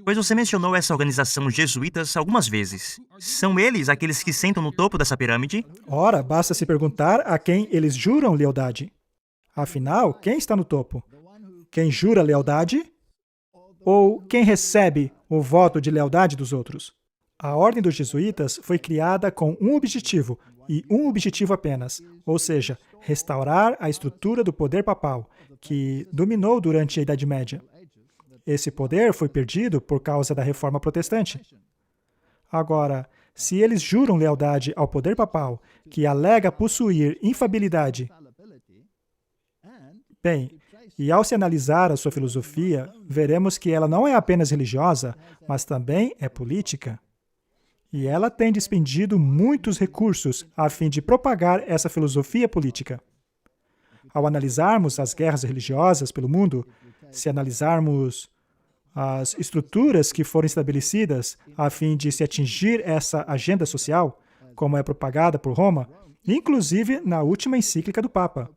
Pois você mencionou essa organização jesuítas algumas vezes. São eles aqueles que sentam no topo dessa pirâmide? Ora, basta se perguntar a quem eles juram lealdade. Afinal, quem está no topo? Quem jura lealdade? Ou quem recebe o voto de lealdade dos outros? A Ordem dos Jesuítas foi criada com um objetivo, e um objetivo apenas, ou seja, restaurar a estrutura do poder papal, que dominou durante a Idade Média. Esse poder foi perdido por causa da Reforma Protestante. Agora, se eles juram lealdade ao poder papal, que alega possuir infabilidade, bem, e ao se analisar a sua filosofia, veremos que ela não é apenas religiosa, mas também é política. E ela tem despendido muitos recursos a fim de propagar essa filosofia política. Ao analisarmos as guerras religiosas pelo mundo, se analisarmos as estruturas que foram estabelecidas a fim de se atingir essa agenda social, como é propagada por Roma, inclusive na última encíclica do Papa,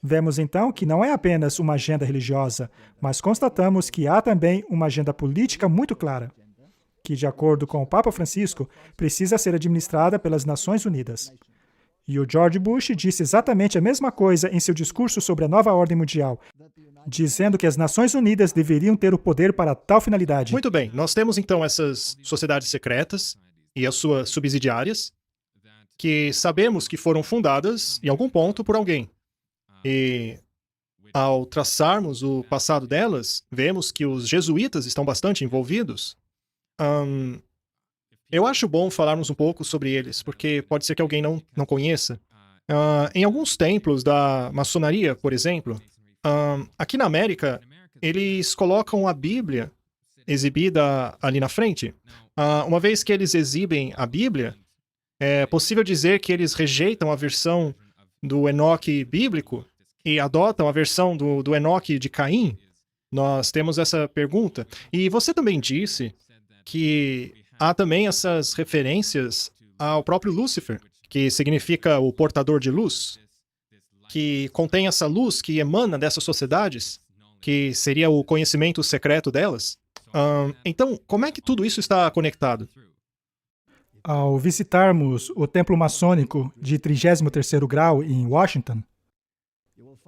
vemos então que não é apenas uma agenda religiosa, mas constatamos que há também uma agenda política muito clara, que, de acordo com o Papa Francisco, precisa ser administrada pelas Nações Unidas. E o George Bush disse exatamente a mesma coisa em seu discurso sobre a nova ordem mundial, dizendo que as Nações Unidas deveriam ter o poder para tal finalidade. Muito bem, nós temos então essas sociedades secretas e as suas subsidiárias, que sabemos que foram fundadas em algum ponto por alguém. E ao traçarmos o passado delas, vemos que os jesuítas estão bastante envolvidos. Eu acho bom falarmos um pouco sobre eles, porque pode ser que alguém não conheça. Em alguns templos da maçonaria, por exemplo, aqui na América, eles colocam a Bíblia exibida ali na frente. Uma vez que eles exibem a Bíblia, é possível dizer que eles rejeitam a versão do Enoque bíblico e adotam a versão do Enoque de Caim? Nós temos essa pergunta. E você também disse que há também essas referências ao próprio Lúcifer, que significa o portador de luz, que contém essa luz que emana dessas sociedades, que seria o conhecimento secreto delas. Então, como é que tudo isso está conectado? Ao visitarmos o templo maçônico de 33º grau em Washington,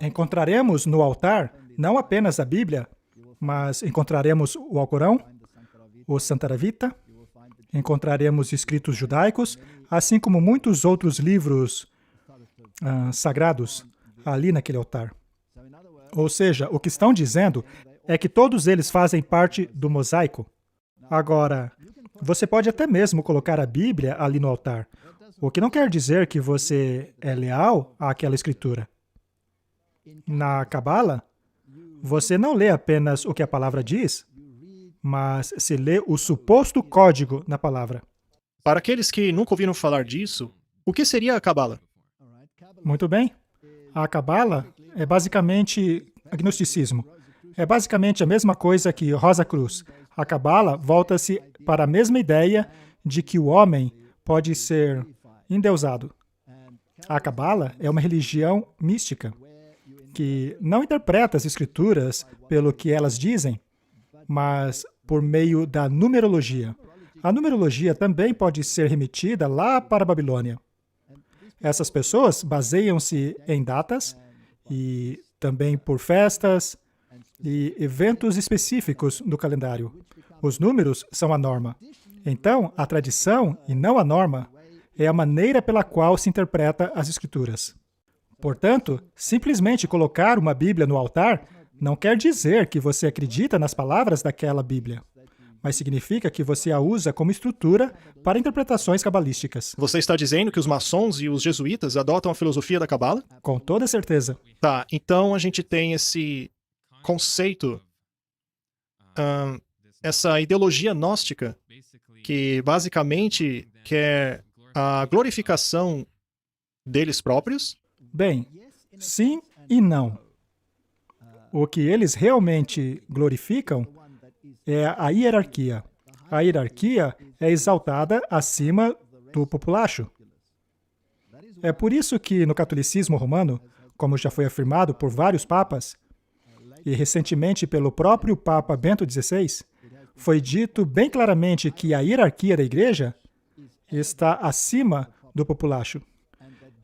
encontraremos no altar não apenas a Bíblia, mas encontraremos o Alcorão, o Santaravita, encontraremos escritos judaicos, assim como muitos outros livros sagrados ali naquele altar. Ou seja, o que estão dizendo é que todos eles fazem parte do mosaico. Agora, você pode até mesmo colocar a Bíblia ali no altar, o que não quer dizer que você é leal àquela escritura. Na Cabala, você não lê apenas o que a palavra diz, mas se lê o suposto código na palavra. Para aqueles que nunca ouviram falar disso, o que seria a Cabala? Muito bem. A Cabala é basicamente agnosticismo. É basicamente a mesma coisa que Rosa Cruz. A Cabala volta-se para a mesma ideia de que o homem pode ser endeusado. A Cabala é uma religião mística que não interpreta as escrituras pelo que elas dizem, mas por meio da numerologia. A numerologia também pode ser remetida lá para a Babilônia. Essas pessoas baseiam-se em datas e também por festas e eventos específicos do calendário. Os números são a norma. Então, a tradição, e não a norma, é a maneira pela qual se interpreta as escrituras. Portanto, simplesmente colocar uma Bíblia no altar não quer dizer que você acredita nas palavras daquela Bíblia, mas significa que você a usa como estrutura para interpretações cabalísticas. Você está dizendo que os maçons e os jesuítas adotam a filosofia da Cabala? Com toda certeza. Tá, então a gente tem esse conceito, essa ideologia gnóstica, que basicamente quer a glorificação deles próprios. Bem, sim e não. O que eles realmente glorificam é a hierarquia. A hierarquia é exaltada acima do populacho. É por isso que no catolicismo romano, como já foi afirmado por vários papas, e recentemente pelo próprio Papa Bento XVI, foi dito bem claramente que a hierarquia da igreja está acima do populacho.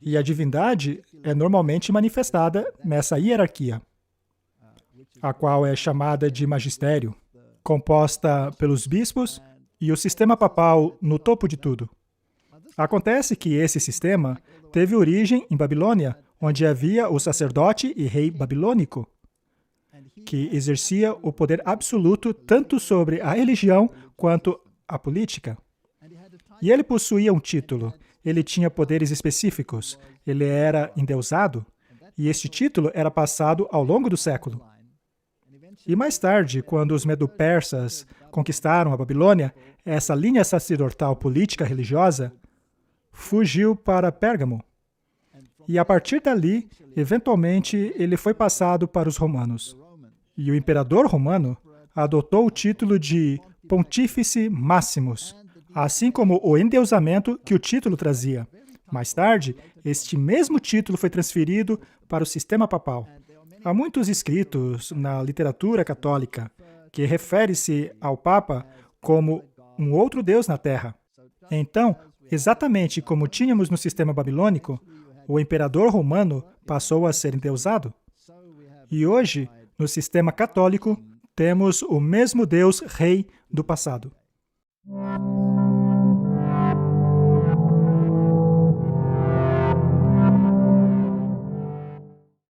E a divindade é normalmente manifestada nessa hierarquia, a qual é chamada de magistério, composta pelos bispos e o sistema papal no topo de tudo. Acontece que esse sistema teve origem em Babilônia, onde havia o sacerdote e rei babilônico, que exercia o poder absoluto tanto sobre a religião quanto a política. E ele possuía um título, ele tinha poderes específicos, ele era endeusado, e este título era passado ao longo do século. E mais tarde, quando os medo-persas conquistaram a Babilônia, essa linha sacerdotal política religiosa fugiu para Pérgamo. E a partir dali, eventualmente, ele foi passado para os romanos. E o imperador romano adotou o título de Pontífice Maximus, assim como o endeusamento que o título trazia. Mais tarde, este mesmo título foi transferido para o sistema papal. Há muitos escritos na literatura católica que refere-se ao Papa como um outro Deus na Terra. Então, exatamente como tínhamos no sistema babilônico, o imperador romano passou a ser endeusado. E hoje, no sistema católico, temos o mesmo Deus Rei do passado.